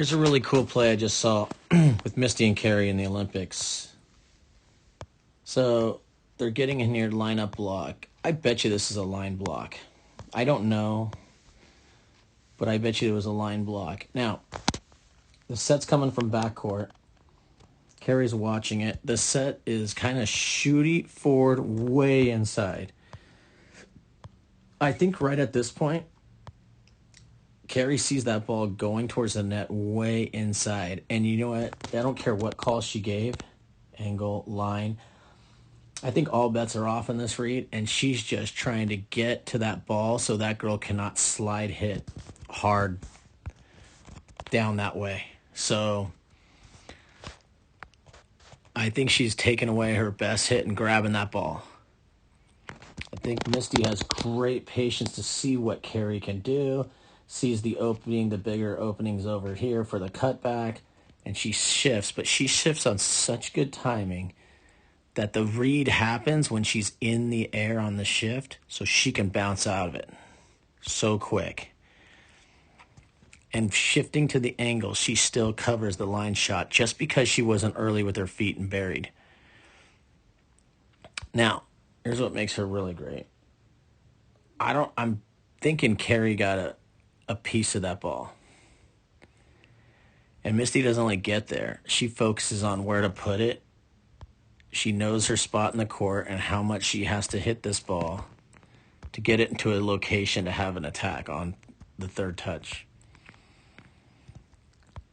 Here's a really cool play I just saw with Misty and Carrie in the Olympics. So they're getting in here, line up block. I bet you this is a line block. I don't know, but I bet you it was a line block. Now, the set's coming from backcourt. Carrie's watching it. The set is kind of shooty forward, way inside. I think right at this point, Carrie sees that ball going towards the net way inside. And you know what? I don't care what call she gave, angle, line. I think all bets are off in this read, and she's just trying to get to that ball so that girl cannot slide hit hard down that way. So I think she's taking away her best hit and grabbing that ball. I think Misty has great patience to see what Carrie can do, sees the opening, the bigger openings over here for the cutback, and she shifts, but she shifts on such good timing that the read happens when she's in the air on the shift, so she can bounce out of it so quick. And shifting to the angle, she still covers the line shot just because she wasn't early with her feet and buried. Now, here's what makes her really great. I'm thinking Carrie got a piece of that ball. And Misty doesn't only get there. She focuses on where to put it. She knows her spot in the court and how much she has to hit this ball to get it into a location to have an attack on the third touch.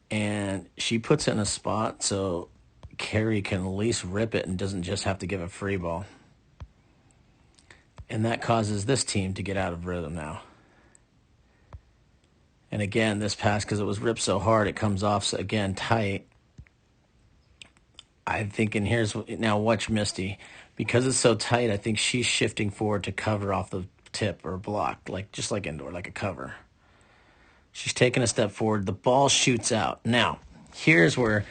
And she puts it in a spot so Carrie can at least rip it and doesn't just have to give a free ball. And that causes this team to get out of rhythm now. And again, this pass, because it was ripped so hard, it comes off, again, tight. I'm thinking now watch Misty. Because it's so tight, I think she's shifting forward to cover off the tip or block, just like indoor, like a cover. She's taking a step forward. The ball shoots out. Now, here's where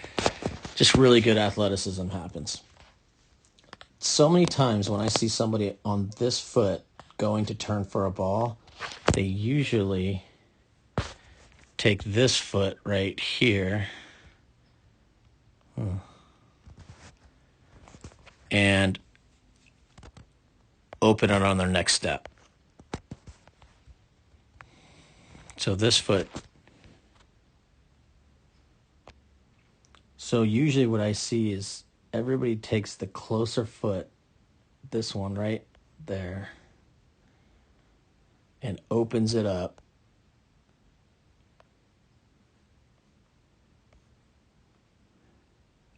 just really good athleticism happens. So many times when I see somebody on this foot going to turn for a ball, they usually take this foot right here and open it on their next step. So this foot. So usually what I see is everybody takes the closer foot, this one right there, and opens it up.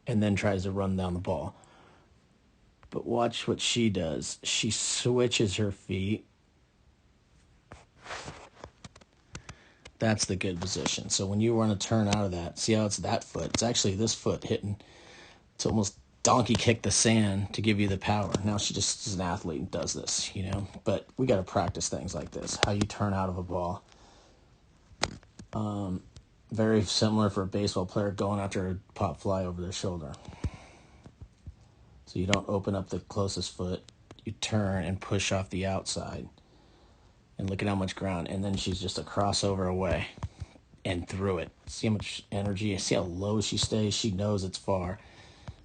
And then tries to run down the ball. But watch what she does. She switches her feet. That's the good position. So when you want to turn out of that, see how it's that foot? It's actually this foot hitting. It's almost donkey kick the sand to give you the power. Now she just is an athlete and does this, But we got to practice things like this, how you turn out of a ball. Very similar for a baseball player going after a pop fly over their shoulder. So you don't open up the closest foot. You turn and push off the outside. And look at how much ground. And then she's just a crossover away and through it. See how much energy. See how low she stays. She knows it's far.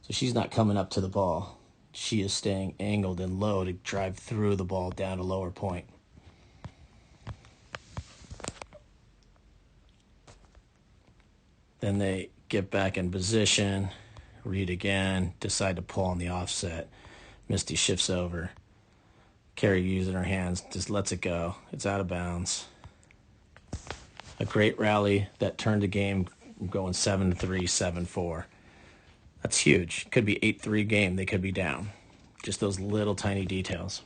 So she's not coming up to the ball. She is staying angled and low to drive through the ball down to lower point. Then they get back in position, read again, decide to pull on the offset. Misty shifts over. Carrie using her hands, just lets it go. It's out of bounds. A great rally that turned the game going 7-3, 7-4. That's huge. Could be 8-3 game. They could be down. Just those little tiny details.